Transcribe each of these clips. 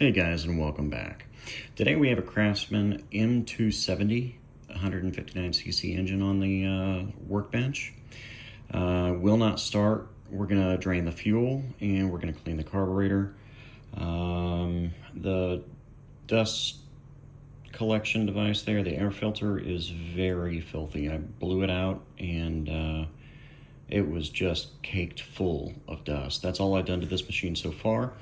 Hey guys, and welcome back. Today we have a Craftsman M270 159cc engine on the workbench. Will not start. We're going to drain the fuel and we're going to clean the carburetor. The dust collection device there, the air filter, is very filthy. I blew it out and it was just caked full of dust. That's all I've done to this machine so far.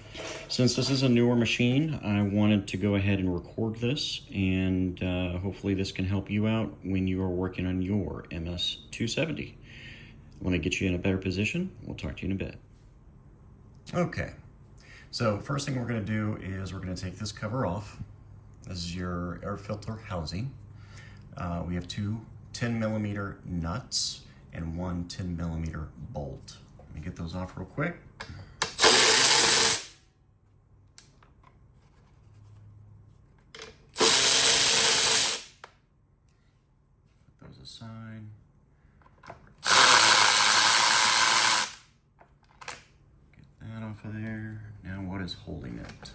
Since this is a newer machine, I wanted to go ahead and record this, and hopefully this can help you out when you are working on your MS270. Want to get you in a better position? We'll talk to you in a bit. Okay, so first thing we're going to do is we're going to take this cover off. This is your air filter housing. We have two 10mm nuts and one 10mm bolt. Let me get those off real quick. Put those aside. Get that off of there. Now what is holding it?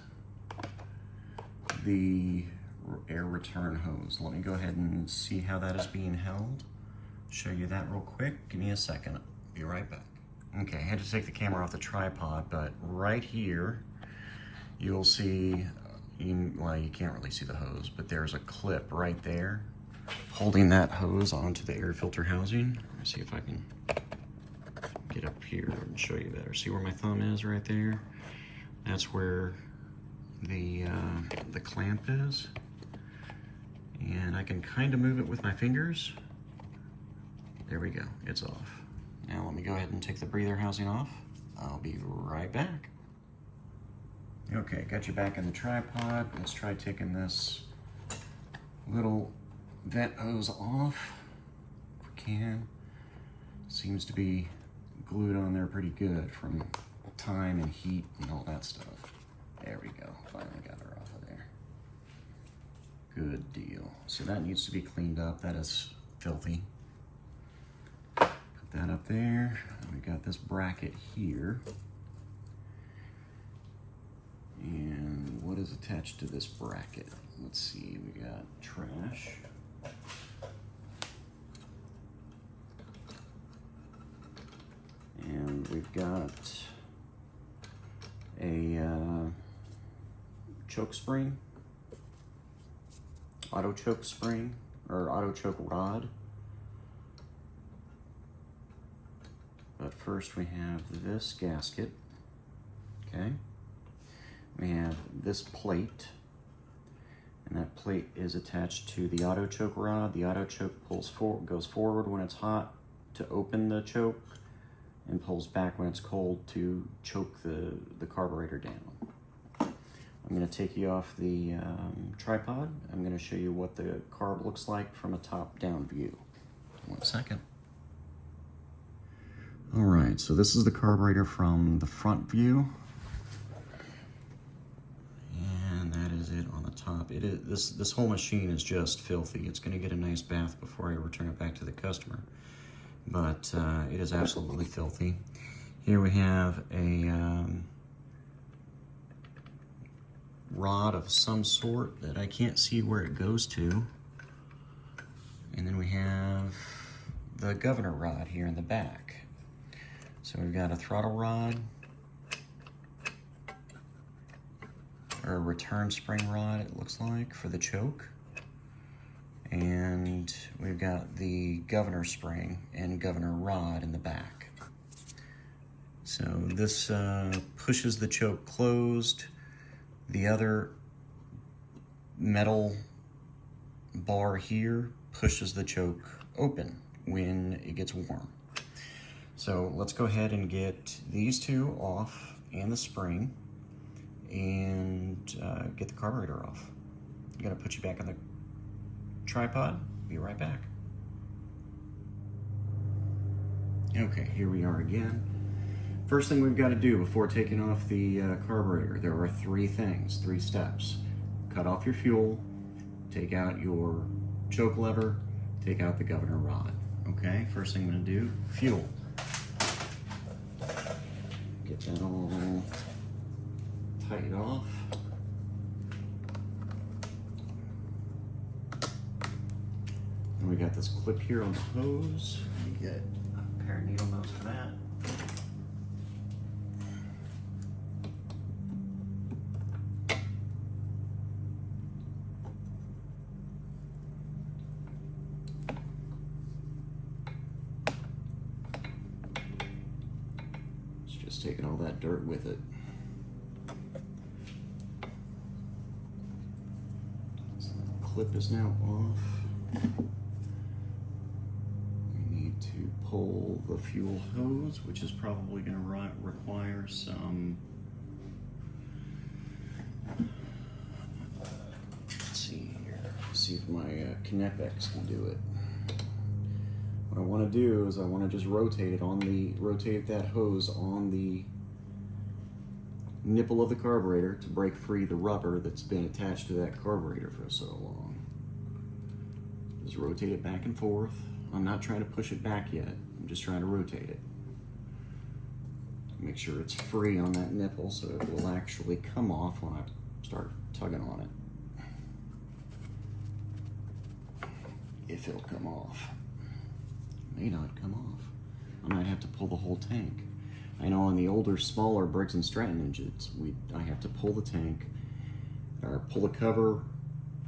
The air return hose. Let me go ahead and see how that is being held. Show you that real quick. Give me a second. Be right back. Okay, I had to take the camera off the tripod, but right here you'll see, well, you can't really see the hose, but there's a clip right there holding that hose onto the air filter housing. Let me see if I can get up here and show you better. See where my thumb is right there? That's where the clamp is. And I can kind of move it with my fingers. There we go, it's off. Now let me go ahead and take the breather housing off. I'll be right back. Okay, got you back in the tripod. Let's try taking this little vent hose off if we can. Seems to be glued on there pretty good from time and heat and all that stuff. There we go, finally got her off of there. Good deal. So that needs to be cleaned up. That is filthy. That up there. We got this bracket here. And what is attached to this bracket? Let's see, we got trash. And we've got a choke spring, auto choke spring, or auto choke rod. But first we have this gasket, okay? We have this plate, and that plate is attached to the auto choke rod. The auto choke goes forward when it's hot to open the choke, and pulls back when it's cold to choke the carburetor down. I'm gonna take you off the tripod. I'm gonna show you what the carb looks like from a top-down view. 1 second. All right, so this is the carburetor from the front view. And that is it on the top. This whole machine is just filthy. It's gonna get a nice bath before I return it back to the customer. But it is absolutely filthy. Here we have a rod of some sort that I can't see where it goes to. And then we have the governor rod here in the back. So we've got a throttle rod, or a return spring rod, it looks like, for the choke. And we've got the governor spring and governor rod in the back. So this pushes the choke closed. The other metal bar here pushes the choke open when it gets warm. So let's go ahead and get these two off and the spring and get the carburetor off. I'm gonna put you back on the tripod. Be right back. Okay, here we are again. First thing we've got to do before taking off the carburetor, there are three steps. Cut off your fuel, take out your choke lever, take out the governor rod. Okay, first thing I'm going to do, fuel. Get that all tight off. And we got this clip here on the hose. You get a pair of needle nose for that. It's just taking all that dirt with it. So the clip is now off. We need to pull the fuel hose, which is probably going to require some, let's see here, see if my Kinepex can do it. What I want to do is I want to just rotate that hose on the nipple of the carburetor to break free the rubber that's been attached to that carburetor for so long. Just rotate it back and forth. I'm not trying to push it back yet. I'm just trying to rotate it. Make sure it's free on that nipple so it will actually come off when I start tugging on it. If it'll come off. It may not come off. I might have to pull the whole tank. I know on the older, smaller Briggs & Stratton engines, I have to pull the tank, or pull the cover,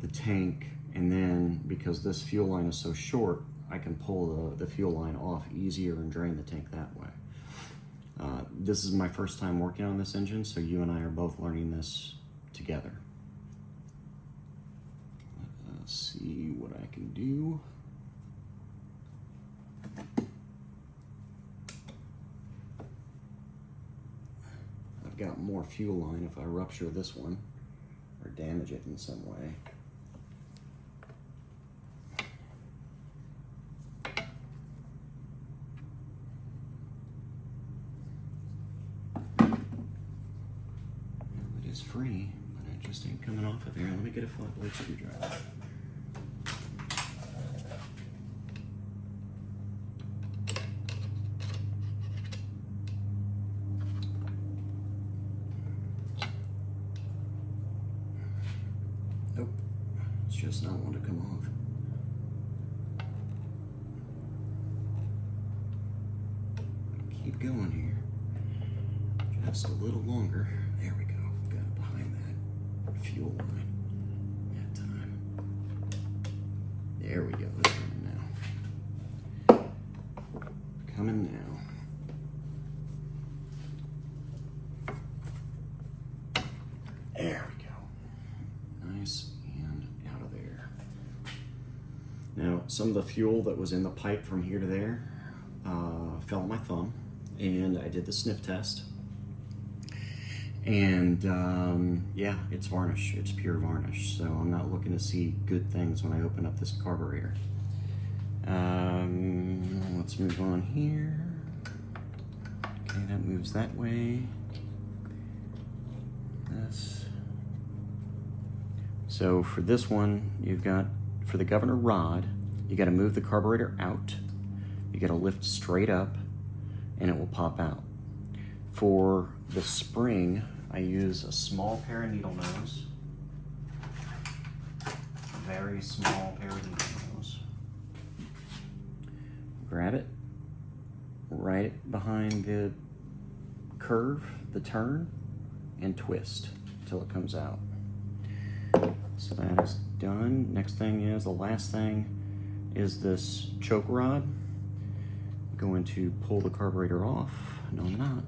the tank, and then because this fuel line is so short, I can pull the fuel line off easier and drain the tank that way. This is my first time working on this engine, so you and I are both learning this together. Let's see what I can do. I've got more fuel line if I rupture this one or damage it in some way. It is free, but it just ain't coming off of here. Let me get a flat blade screwdriver. Nope, it's just not wanting to come off. Keep going here. Just a little longer. There we go. Got it behind that fuel line that time. There we go. It's coming now. Coming now. There we go. Nice and out of there. Now, some of the fuel that was in the pipe from here to there fell on my thumb, and I did the sniff test. And yeah, it's varnish. It's pure varnish. So I'm not looking to see good things when I open up this carburetor. Let's move on here. Okay, that moves that way. This. So for this one, you've got, for the governor rod, you got to move the carburetor out. You got to lift straight up, and it will pop out. For the spring, I use a small pair of needle nose. A very small pair of needle nose. Grab it right behind the curve, the turn, and twist until it comes out. So that is done. Next thing is, the last thing is this choke rod. I'm going to pull the carburetor off. No, I'm not.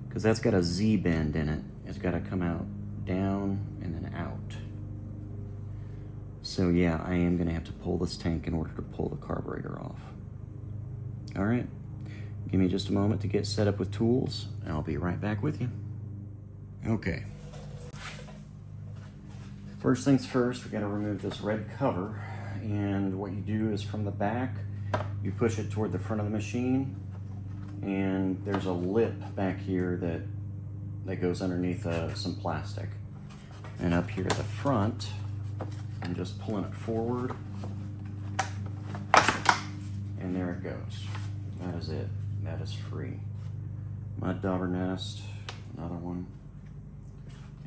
Because that's got a Z bend in it. It's got to come out down and then out. So yeah, I am going to have to pull this tank in order to pull the carburetor off. All right, give me just a moment to get set up with tools, and I'll be right back with you. Okay. First things first, we got to remove this red cover, and what you do is from the back, you push it toward the front of the machine, and there's a lip back here that goes underneath some plastic. And up here at the front, I'm just pulling it forward, and there it goes. That is it. That is free. Mud dauber nest, another one.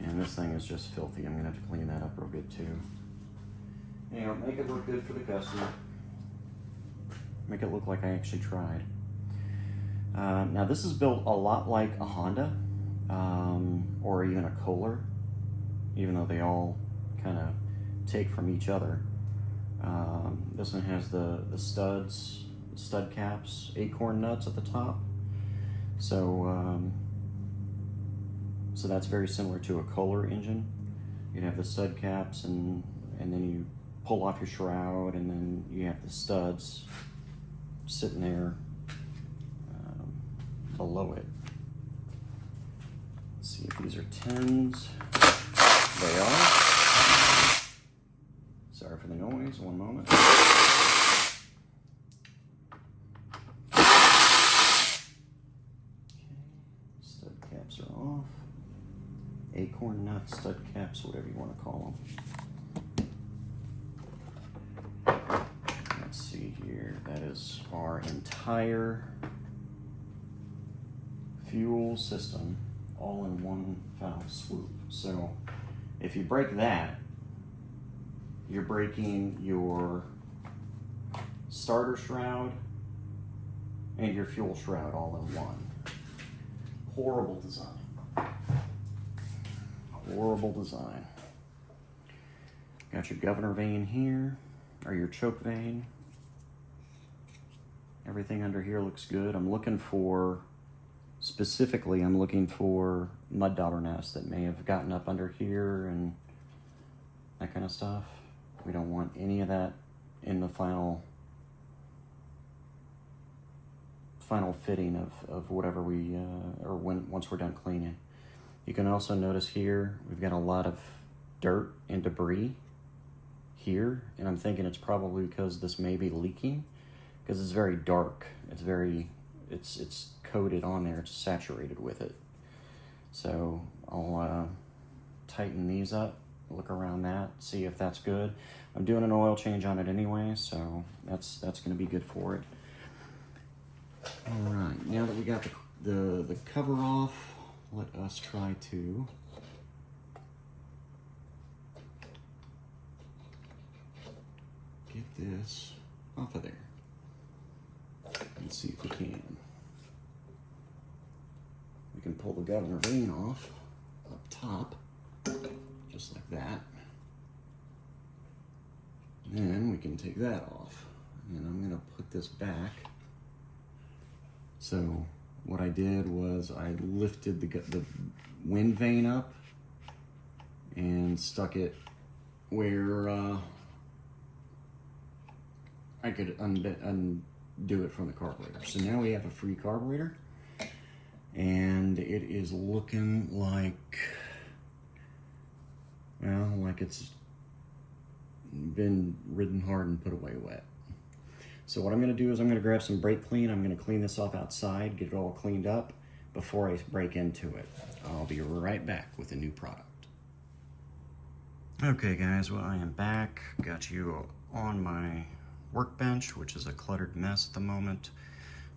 And this thing is just filthy. I'm gonna have to clean that up real good too. You know, make it look good for the customer. Make it look like I actually tried. Now this is built a lot like a Honda, or even a Kohler, even though they all kind of take from each other. This one has the studs, stud caps, acorn nuts at the top. So that's very similar to a Kohler engine. You'd have the stud caps, and then you pull off your shroud, and then you have the studs sitting there below it. Let's see if these are 10s. They are. Sorry for the noise, one moment. Okay, stud caps are off. Acorn nuts, stud caps, whatever you want to call them. Let's see here, that is our entire fuel system all in one foul swoop. So if you break that, you're breaking your starter shroud and your fuel shroud all in one. Horrible design. Horrible design. Got your governor vane here, or your choke vane. Everything under here looks good. I'm looking for mud dauber nests that may have gotten up under here and that kind of stuff. We don't want any of that in the final fitting of whatever we, once we're done cleaning. You can also notice here, we've got a lot of dirt and debris here, and I'm thinking it's probably because this may be leaking, because it's very dark. It's coated on there, it's saturated with it. So I'll tighten these up, look around that, see if that's good. I'm doing an oil change on it anyway, so that's gonna be good for it. All right, now that we got the cover off, let us try to get this off of there. Let's see if we can. We can pull the governor vane off up top, just like that. Then we can take that off. And I'm gonna put this back. So what I did was I lifted the wind vane up and stuck it where I could undo it from the carburetor. So now we have a free carburetor, and it is looking like, well, like it's been ridden hard and put away wet. So what I'm going to do is I'm going to grab some brake clean. I'm going to clean this off outside, get it all cleaned up before I break into it. I'll be right back with a new product. Okay guys, well I am back. Got you on my workbench, which is a cluttered mess at the moment.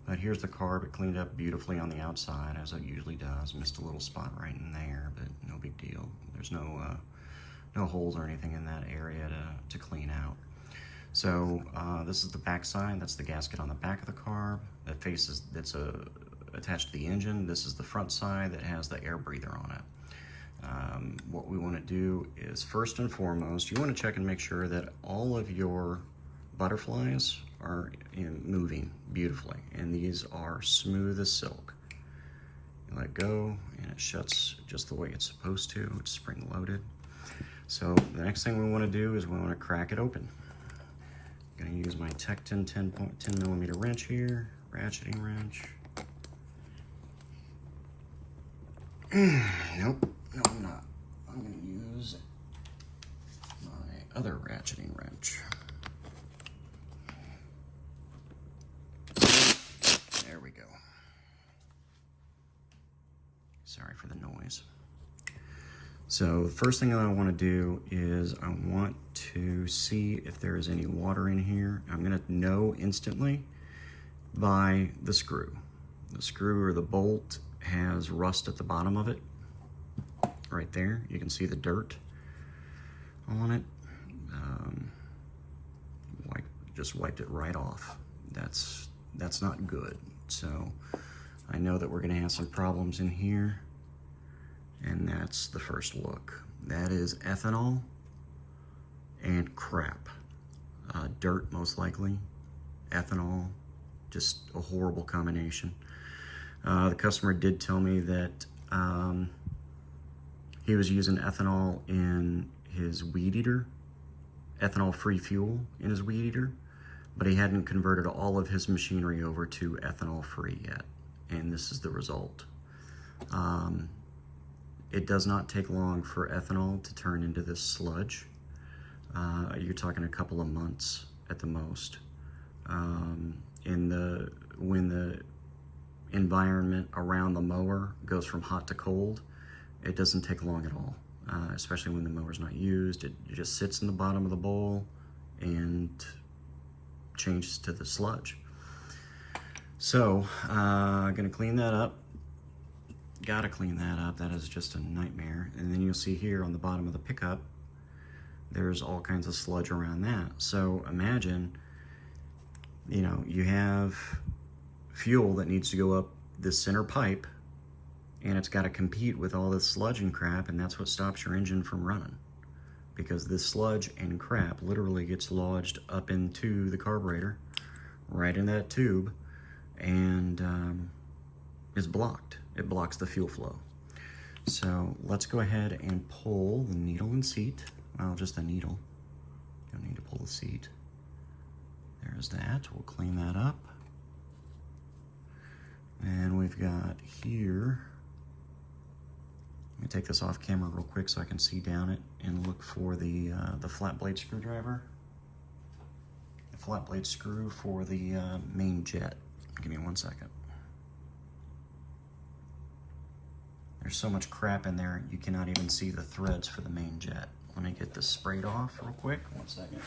But here's the carb. It cleaned up beautifully on the outside, as it usually does. Missed a little spot right in there, but no big deal. There's no holes or anything in that area to clean out. So this is the back side. That's the gasket on the back of the carb. That's attached to the engine. This is the front side that has the air breather on it. What we want to do is, first and foremost, you want to check and make sure that all of your butterflies are moving beautifully, and these are smooth as silk. You let go and it shuts just the way it's supposed to. It's spring loaded. So the next thing we want to do is we want to crack it open. I'm going to use my Tecton 10 millimeter wrench here, ratcheting wrench. Nope, no I'm not. I'm going to use my other ratcheting wrench. There we go. Sorry for the noise. So the first thing that I want to do is I want to see if there is any water in here. I'm going to know instantly by the screw. The screw or the bolt has rust at the bottom of it. Right there, you can see the dirt on it. just wiped it right off. That's not good. So I know that we're gonna have some problems in here, and that's the first look. That is ethanol and crap. Dirt, most likely. Ethanol, just a horrible combination. The customer did tell me that he was using ethanol in his weed eater, ethanol-free fuel in his weed eater, but he hadn't converted all of his machinery over to ethanol-free yet, and this is the result. It does not take long for ethanol to turn into this sludge. You're talking a couple of months at the most. When the environment around the mower goes from hot to cold, it doesn't take long at all, especially when the mower's not used. It just sits in the bottom of the bowl and changes to the sludge. So, gonna clean that up. Gotta clean that up. That is just a nightmare. And then you'll see here on the bottom of the pickup, there's all kinds of sludge around that. So imagine, you know, you have fuel that needs to go up this center pipe, and it's got to compete with all this sludge and crap, and that's what stops your engine from running, because this sludge and crap literally gets lodged up into the carburetor, right in that tube, and is blocked. It blocks the fuel flow. So let's go ahead and pull the needle and seat. Well, just the needle. Don't need to pull the seat. There's that. We'll clean that up. And we've got here, let me take this off camera real quick so I can see down it and look for the flat blade screwdriver. The flat blade screw for the main jet. Give me 1 second. There's so much crap in there, you cannot even see the threads for the main jet. Let me get this sprayed off real quick. 1 second.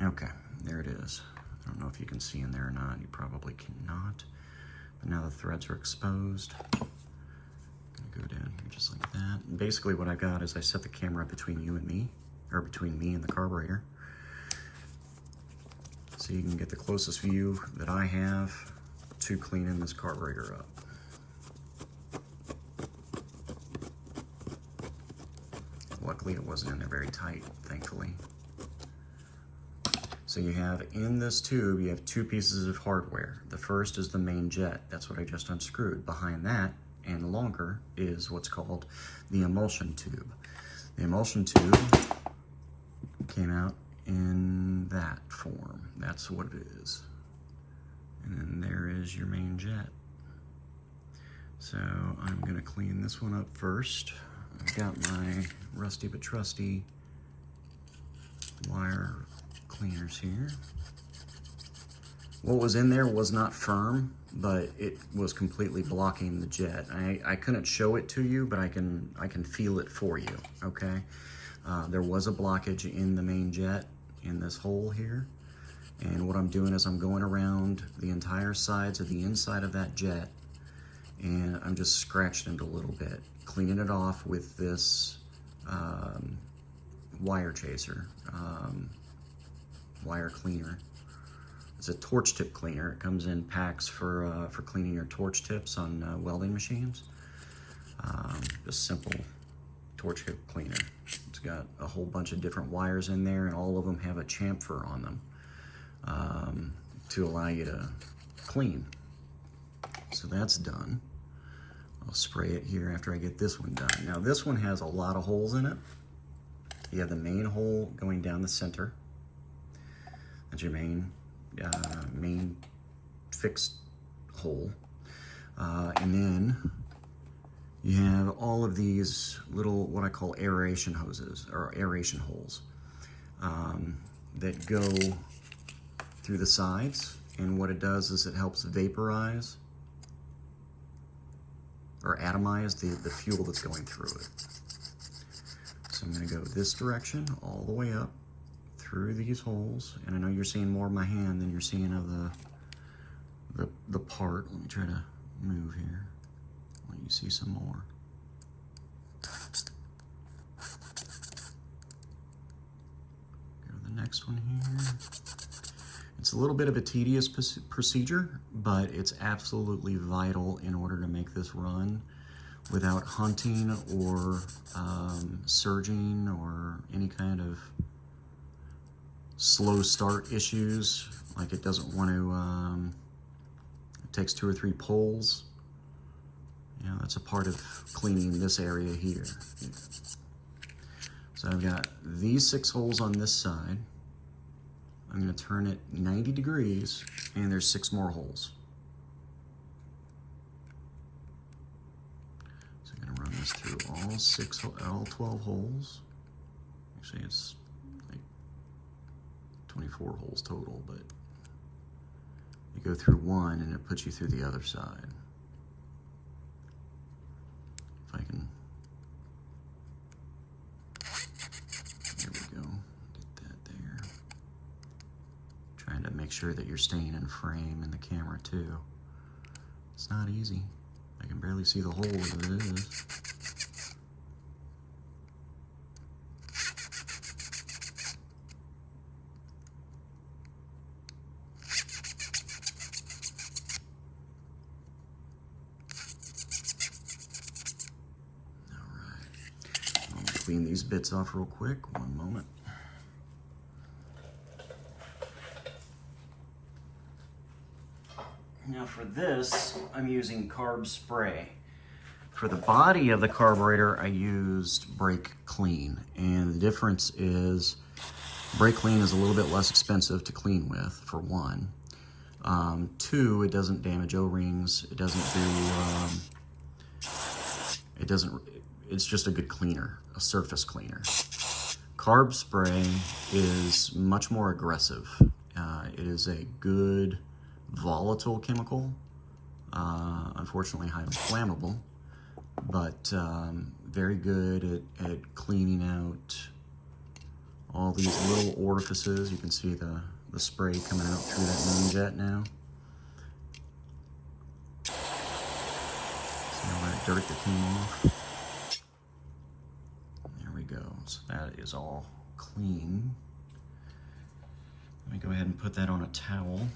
Okay, there it is. I don't know if you can see in there or not. You probably cannot. But now the threads are exposed. I'm gonna go down here just like that. And basically what I got is I set the camera between you and me, or between me and the carburetor, so you can get the closest view that I have to cleaning this carburetor up. Luckily it wasn't in there very tight, thankfully. So you have in this tube, you have two pieces of hardware. The first is the main jet. That's what I just unscrewed. Behind that, and longer, is what's called the emulsion tube. The emulsion tube came out in that form. That's what it is. And then there is your main jet. So I'm gonna clean this one up first. I've got my rusty but trusty wire cleaners here. What was in there was not firm, but it was completely blocking the jet. I couldn't show it to you, but I can feel it for you, okay? There was a blockage in the main jet in this hole here, and what I'm doing is I'm going around the entire sides of the inside of that jet, and I'm just scratching it a little bit, cleaning it off with this wire chaser, wire cleaner. It's a torch tip cleaner. It comes in packs for cleaning your torch tips on welding machines. Just simple torch tip cleaner. It's got a whole bunch of different wires in there, and all of them have a chamfer on them to allow you to clean. So that's done. I'll spray it here after I get this one done. Now this one has a lot of holes in it. You have the main hole going down the center. That's your main fixed hole. And then you have all of these little, what I call aeration hoses, or aeration holes, that go through the sides. And what it does is it helps vaporize or atomize the fuel that's going through it. So I'm gonna go this direction all the way up through these holes, and I know you're seeing more of my hand than you're seeing of the part. Let me try to move here. You see some more. Go to the next one here. It's a little bit of a tedious procedure, but it's absolutely vital in order to make this run without hunting or surging or any kind of slow start issues. Like it doesn't want to, it takes 2 or 3 pulls. You know, that's a part of cleaning this area here. So I've got these 6 holes on this side. I'm going to turn it 90 degrees, and there's 6 more holes. So I'm going to run this through all 12 holes. Actually, it's like 24 holes total, but you go through one, and it puts you through the other side. If I can, there we go. Trying to make sure that you're staying in frame in the camera too. It's not easy. I can barely see the hole as it is. All right. I'm gonna clean these bits off real quick. One moment. Now for this, I'm using carb spray. For the body of the carburetor, I used brake clean. And the difference is brake clean is a little bit less expensive to clean with, for one. 2, it doesn't damage O-rings. It doesn't it's just a good cleaner, a surface cleaner. Carb spray is much more aggressive. It is a good volatile chemical, unfortunately highly flammable, but very good at cleaning out all these little orifices. You can see the spray coming out through that main jet now. See all that dirt that came off? There we go. So that is all clean. Let me go ahead and put that on a towel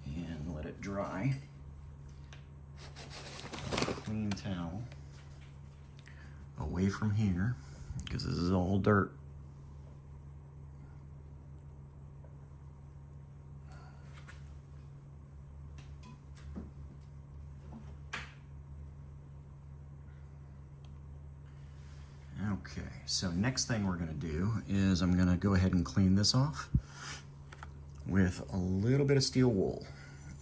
and let it dry. A clean towel away from here, because this is all dirt. Okay, so next thing we're going to do is I'm going to go ahead and clean this off with a little bit of steel wool.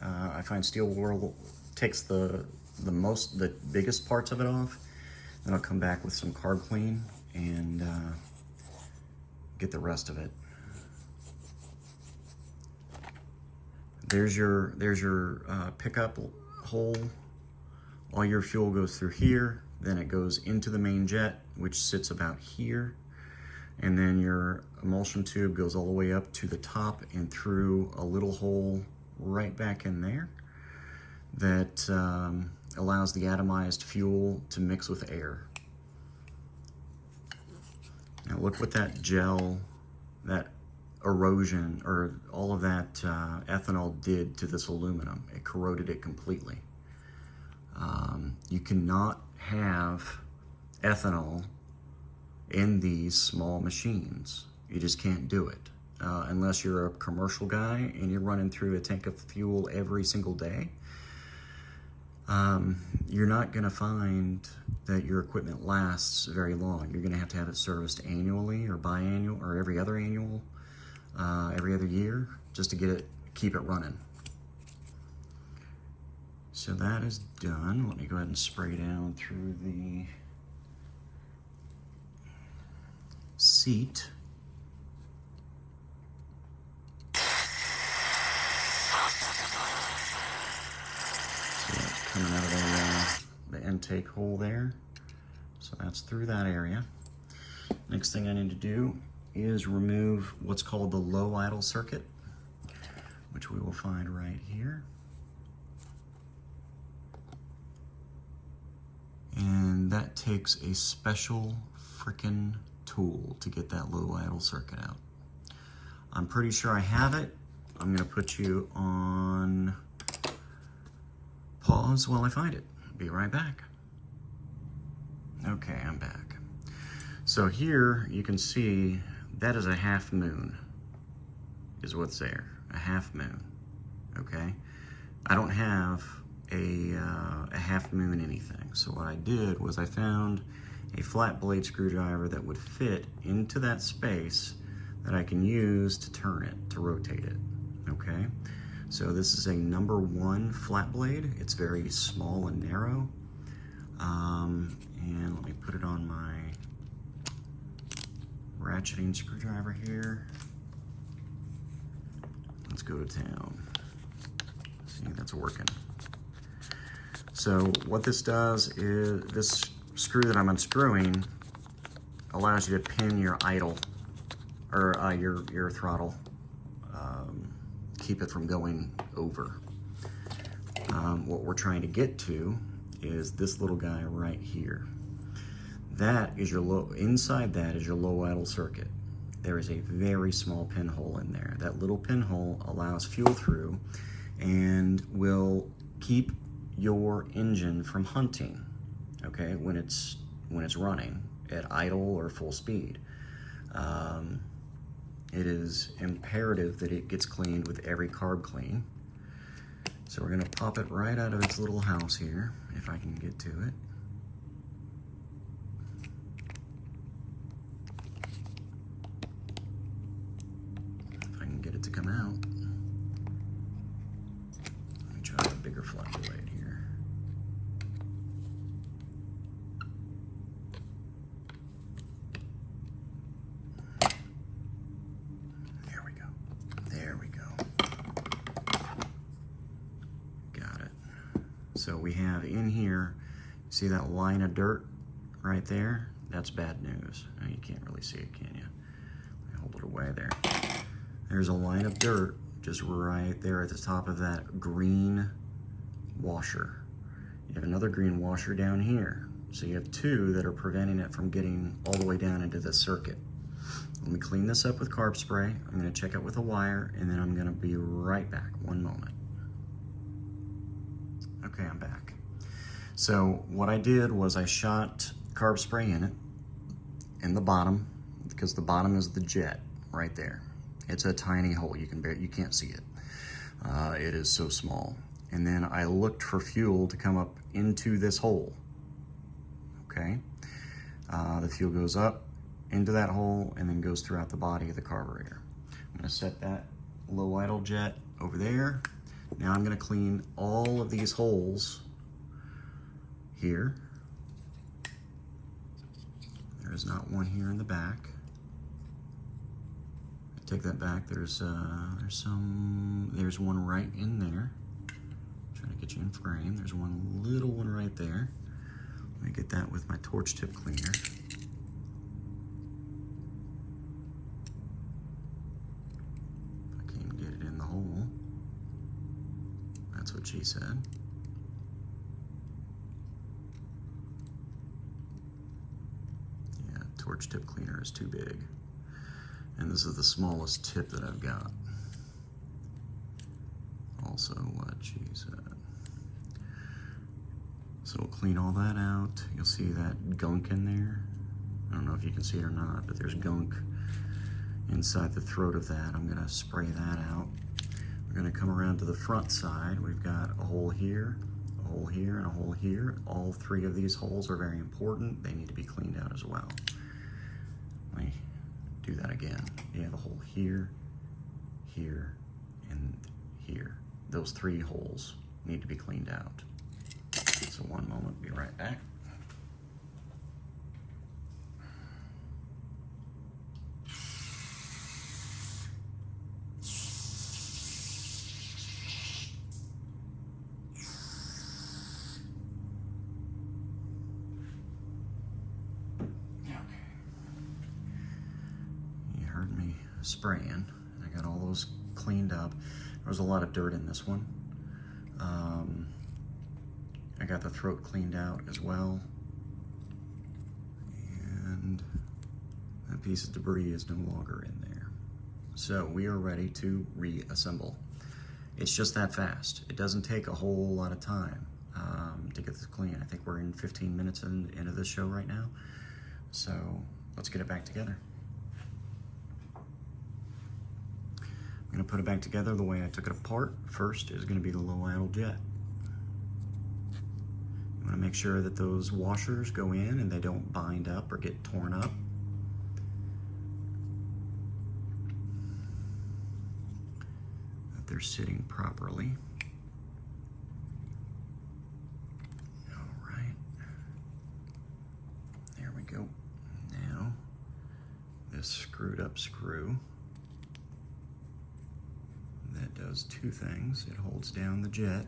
I find steel wool takes the biggest parts of it off. Then I'll come back with some carb clean and get the rest of it. There's your pickup hole. All your fuel goes through here, then it goes into the main jet, which sits about here, and then your emulsion tube goes all the way up to the top and through a little hole right back in there that allows the atomized fuel to mix with air. Now look what that gel, that erosion, or all of that ethanol did to this aluminum. It corroded it completely. You cannot have ethanol in these small machines. You just can't do it. Unless you're a commercial guy and you're running through a tank of fuel every single day. You're not gonna find that your equipment lasts very long. You're gonna have to have it serviced annually or biannual or every other year, just to keep it running. So that is done. Let me go ahead and spray down through the seat. Coming out of the intake hole there. So that's through that area. Next thing I need to do is remove what's called the low idle circuit, which we will find right here. And that takes a special frickin' tool to get that low idle circuit out. I'm pretty sure I have it. I'm gonna put you on pause while I find it. Be right back. Okay, I'm back. So here you can see that is a half moon, is what's there, a half moon, okay? I don't have a half moon anything. So what I did was I found a flat blade screwdriver that would fit into that space that I can use to turn it, to rotate it, okay? So this is a number 1 flat blade. It's very small and narrow. And let me put it on my ratcheting screwdriver here. Let's go to town. See, that's working. So what this does is, this screw that I'm unscrewing allows you to pin your idle, or your throttle, keep it from going over. What we're trying to get to is this little guy right here. That is your low, inside that is your low idle circuit. There is a very small pinhole in there. That little pinhole allows fuel through and will keep your engine from hunting, okay, when it's running at idle or full speed. It is imperative that it gets cleaned with every carb clean. So we're gonna pop it right out of its little house here, if I can get to it. If I can get it to come out. Let me try a bigger flat blade here. There we go. There we go. Got it. So we have in here, see that line of dirt right there? That's bad news. Oh, you can't really see it, can you? Let me hold it away there. There's a line of dirt just right there at the top of that green washer. You have another green washer down here. So you have 2 that are preventing it from getting all the way down into the circuit. Let me clean this up with carb spray. I'm gonna check it with a wire, and then I'm gonna be right back. One moment. Okay, I'm back. So what I did was I shot carb spray in it, in the bottom, because the bottom is the jet right there. It's a tiny hole. You can't see it. It is so small. And then I looked for fuel to come up into this hole. Okay, the fuel goes up into that hole and then goes throughout the body of the carburetor. I'm gonna set that low idle jet over there. Now I'm gonna clean all of these holes here. There is not one here in the back. Take that back. There's one right in there. Trying to get you in frame. There's one little one right there. Let me get that with my torch tip cleaner. If I can get it in the hole. That's what she said. Yeah, torch tip cleaner is too big. And this is the smallest tip that I've got. Also what she said. So we'll clean all that out. You'll see that gunk in there. I don't know if you can see it or not, but there's gunk inside the throat of that. I'm gonna spray that out. We're gonna come around to the front side. We've got a hole here, a hole here, and a hole here. All 3 of these holes are very important. They need to be cleaned out as well. Let me do that again. You have a hole here, here, and here. Those 3 holes need to be cleaned out. So one moment, be right back. Spraying. I got all those cleaned up. There was a lot of dirt in this one. I got the throat cleaned out as well. And that piece of debris is no longer in there. So we are ready to reassemble. It's just that fast. It doesn't take a whole lot of time to get this clean. I think we're in 15 minutes into this show right now. So let's get it back together. I'm gonna put it back together the way I took it apart. First is gonna be the low idle jet. You wanna make sure that those washers go in and they don't bind up or get torn up. That they're sitting properly. All right. There we go. Now, this screwed up screw that does two things. It holds down the jet.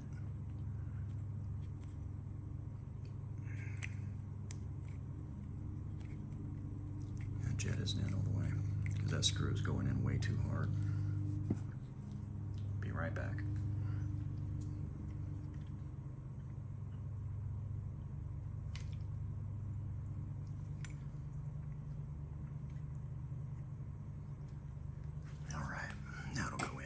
That jet isn't in all the way because that screw is going in way too hard. Be right back. All right, now it'll go in.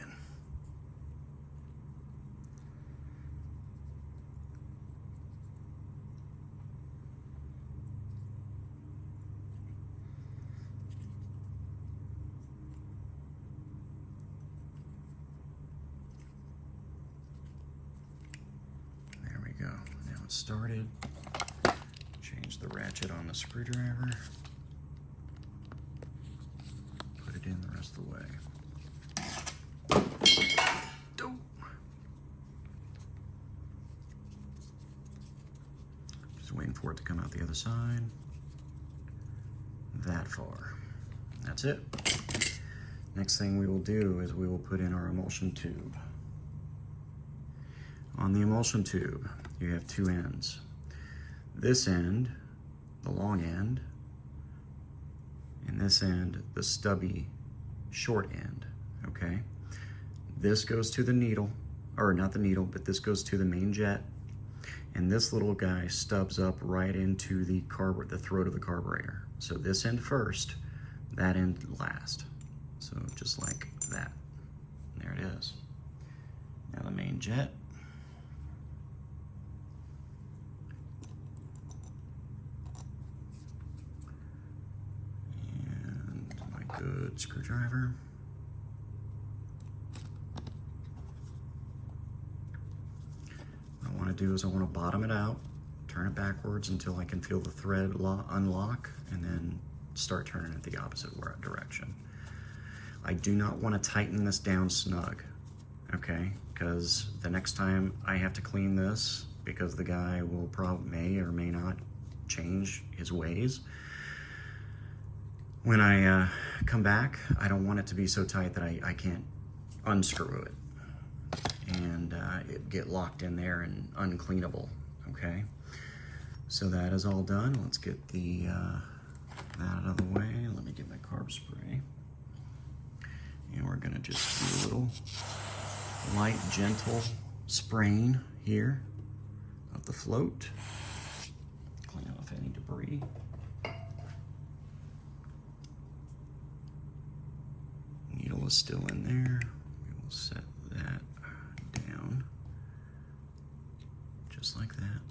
Go. Now it's started. Change the ratchet on the screwdriver. Put it in the rest of the way. Oh. Just waiting for it to come out the other side. That far. That's it. Next thing we will do is we will put in our emulsion tube. On the emulsion tube, you have two ends. This end, the long end, and this end, the stubby short end, okay? This goes to the needle, or not the needle, but this goes to the main jet, and this little guy stubs up right into the throat of the carburetor. So this end first, that end last. So just like that. There it is. Now the main jet. Good screwdriver. What I want to do is I want to bottom it out, turn it backwards until I can feel the thread unlock, and then start turning it the opposite direction. I do not want to tighten this down snug, okay? Because the next time I have to clean this, because the guy will may or may not change his ways, when I come back, I don't want it to be so tight that I can't unscrew it and it get locked in there and uncleanable, okay? So that is all done. Let's get the that out of the way. Let me get my carb spray. And we're gonna just do a little light, gentle spraying here of the float. Clean off any debris. Needle is still in there. We will set that down just like that.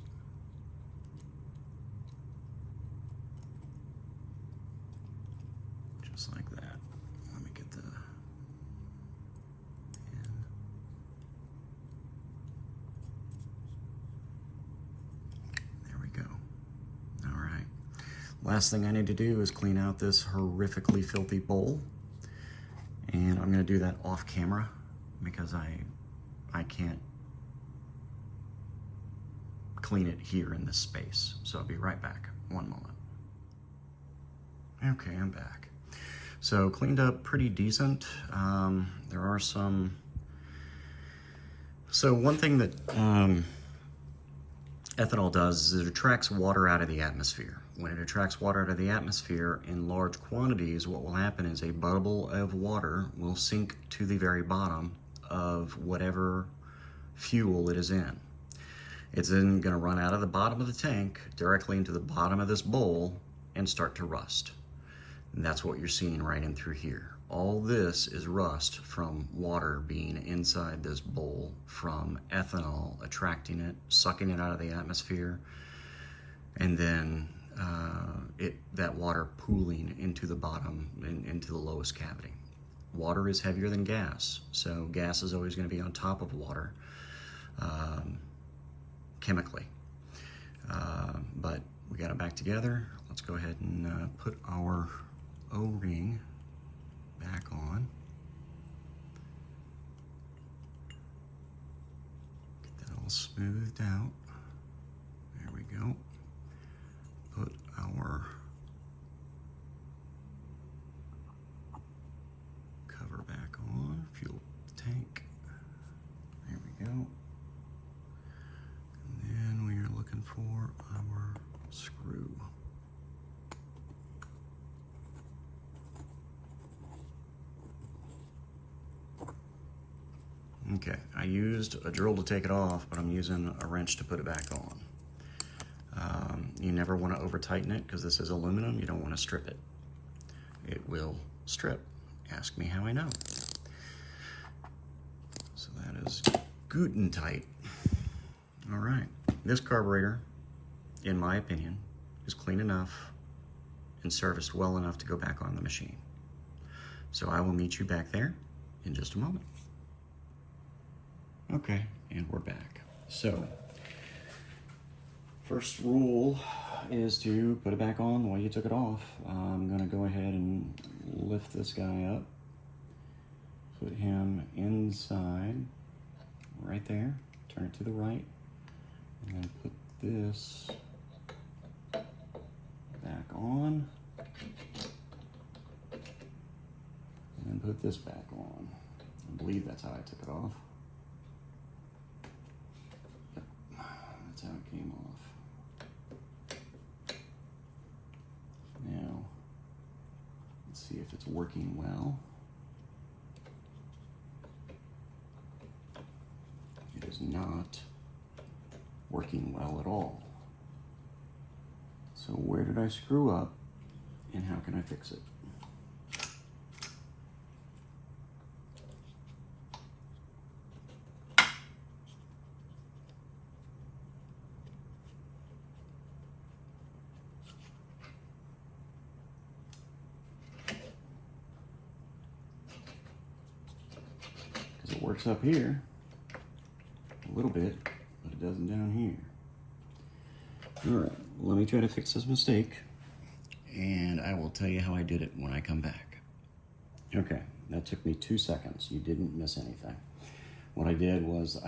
Just like that. Let me get the in. There we go. All right. Last thing I need to do is clean out this horrifically filthy bowl. And I'm gonna do that off camera because I can't clean it here in this space. So I'll be right back, one moment. Okay, I'm back. So cleaned up pretty decent. There are some, so one thing that ethanol does is it attracts water out of the atmosphere. When it attracts water out of the atmosphere in large quantities, what will happen is a bubble of water will sink to the very bottom of whatever fuel it is in. It's then going to run out of the bottom of the tank directly into the bottom of this bowl and start to rust. And that's what you're seeing right in through here. All this is rust from water being inside this bowl, from ethanol attracting it, sucking it out of the atmosphere, and then that water pooling into the bottom and into the lowest cavity. Water is heavier than gas, so gas is always going to be on top of water chemically. But we got it back together. Let's go ahead and put our O-ring back on. Get that all smoothed out. There we go. Put our cover back on, fuel tank. There we go. And then we are looking for our screw. Okay, I used a drill to take it off, but I'm using a wrench to put it back on. You never want to over tighten it because this is aluminum. You don't want to strip it. It will strip. Ask me how I know. So that is good and tight. All right, this carburetor, in my opinion, is clean enough and serviced well enough to go back on the machine. So I will meet you back there in just a moment. Okay, and we're back. So, first rule is to put it back on the way you took it off. I'm gonna go ahead and lift this guy up, put him inside, right there, turn it to the right, and then put this back on, and then put this back on. I believe that's how I took it off. That's how it came off. Now, let's see if it's working well. It is not working well at all. So where did I screw up and how can I fix it? Because it works up here a little bit, but it doesn't down here. All right, let me try to fix this mistake, and I will tell you how I did it when I come back. Okay, that took me 2 seconds. You didn't miss anything. What I did was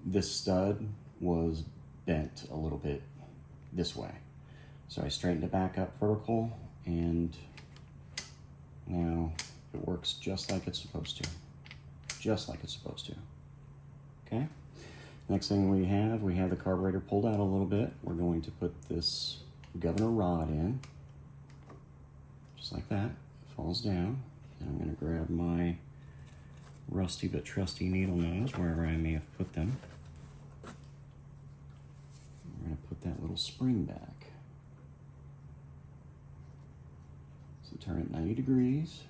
this stud was bent a little bit this way. So I straightened it back up vertical, and now it works just like it's supposed to. Just like it's supposed to. Okay? Next thing we have the carburetor pulled out a little bit. We're going to put this governor rod in, just like that. It falls down. And I'm going to grab my rusty but trusty needle nose wherever I may have put them. We're going to put that little spring back. So turn it 90 degrees.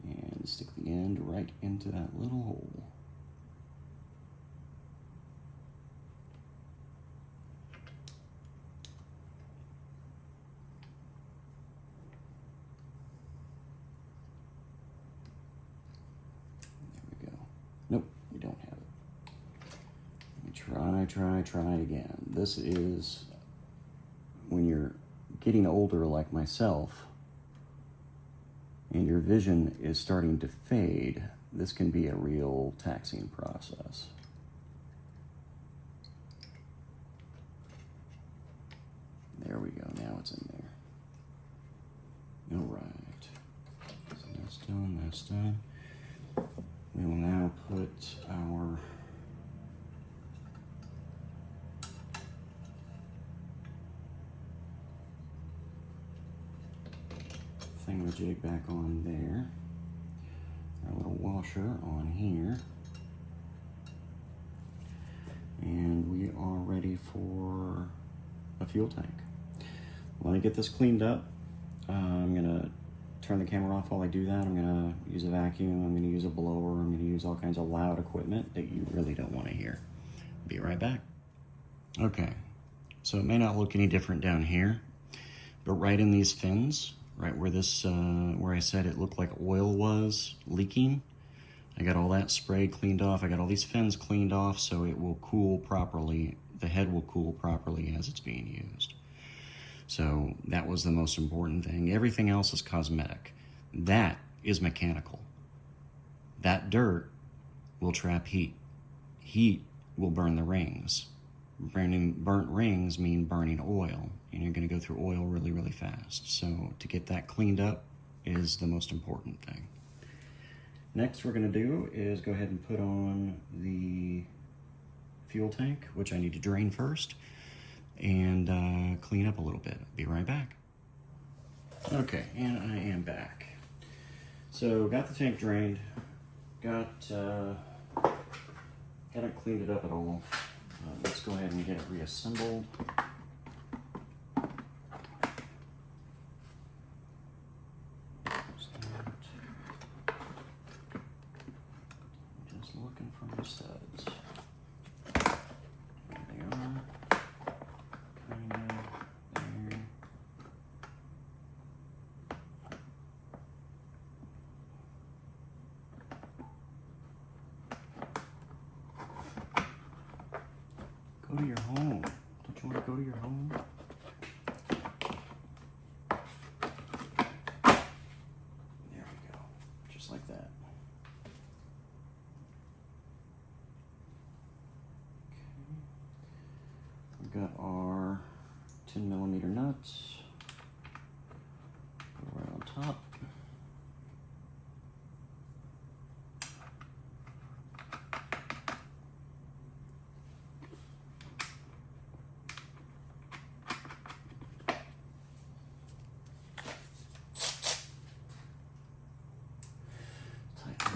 And stick the end right into that little hole. There we go. Nope, we don't have it. Let me try it again. This is when you're getting older like myself, and your vision is starting to fade, this can be a real taxing process. There we go, now it's in there. All right, so that's done. We will now put our thingamajig back on there. Our little washer on here. And we are ready for a fuel tank. Let me get this cleaned up. I'm gonna turn the camera off while I do that. I'm gonna use a vacuum, I'm gonna use a blower, I'm gonna use all kinds of loud equipment that you really don't wanna hear. Be right back. Okay, so it may not look any different down here, but right in these fins, right where this, where I said it looked like oil was leaking, I got all that sprayed, cleaned off. I got all these fins cleaned off so it will cool properly. The head will cool properly as it's being used. So that was the most important thing. Everything else is cosmetic. That is mechanical. That dirt will trap heat. Heat will burn the rings. Burnt rings mean burning oil, and you're going to go through oil really, really fast. So to get that cleaned up is the most important thing. Next we're going to do is go ahead and put on the fuel tank, which I need to drain first, and clean up a little bit. Be right back. Okay, and I am back. So got the tank drained, haven't cleaned it up at all. Let's go ahead and get it reassembled. Just looking for my studs. There they are. Kind of there. Go to your home. Don't you want to go to your home? There we go. Just like that. Okay. We've got our 10mm nuts. Put it right on top.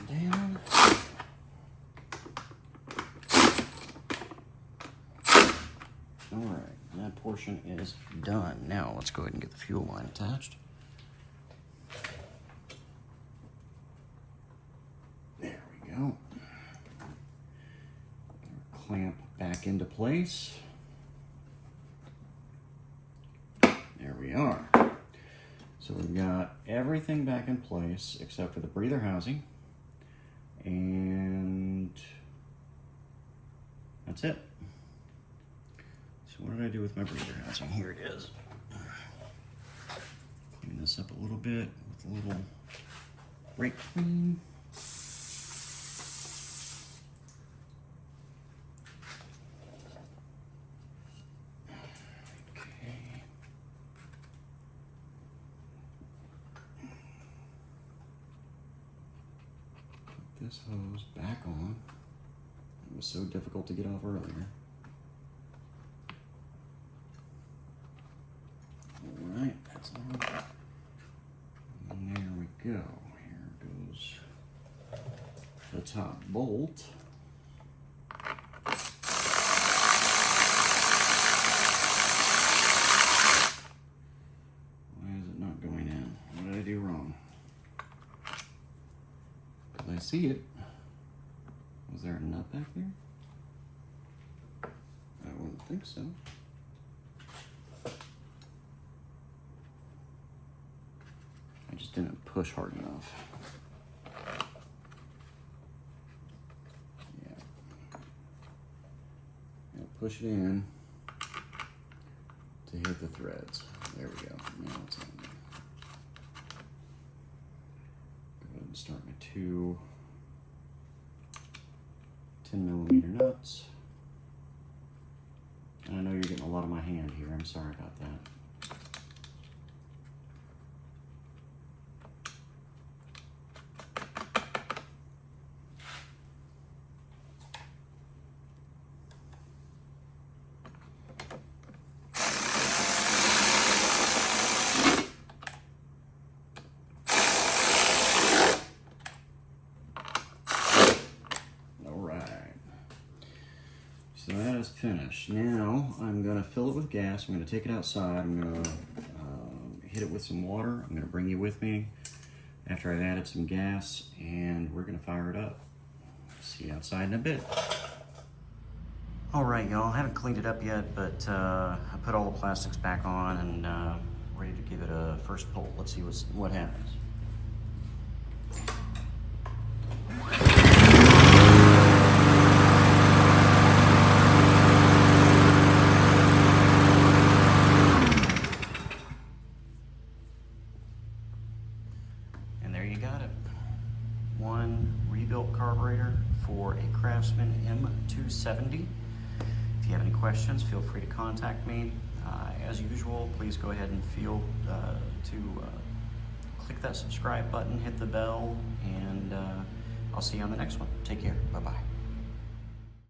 Down. All right, that portion is done. Now let's go ahead and get the fuel line attached. There we go. Clamp back into place. There we are. So we've got everything back in place except for the breather housing. And that's it. So what did I do with my breather housing? Here it is. Clean this up a little bit with a little brake clean. This hose back on. It was so difficult to get off earlier. Alright, that's on. And there we go. Here goes the top bolt. Why is it not going in? What did I do wrong? I see it. Was there a nut back there? I wouldn't think so. I just didn't push hard enough. Yeah. Push it in to hit the threads. There we go. Now it's on there. And start my two 10mm nuts. And I know you're getting a lot of my hand here. I'm sorry about that. So that is finished. Now I'm going to fill it with gas. I'm going to take it outside. I'm going to hit it with some water. I'm gonna bring you with me after I've added some gas, and we're gonna fire it up. See you outside in a bit. All right, y'all, I haven't cleaned it up yet, but I put all the plastics back on and ready to give it a first pull. Let's see what happens. And there you got it. One rebuilt carburetor for a Craftsman M270. If you have any questions, feel free to contact me. As usual, please go ahead and click that subscribe button, hit the bell, and I'll see you on the next one. Take care. Bye-bye.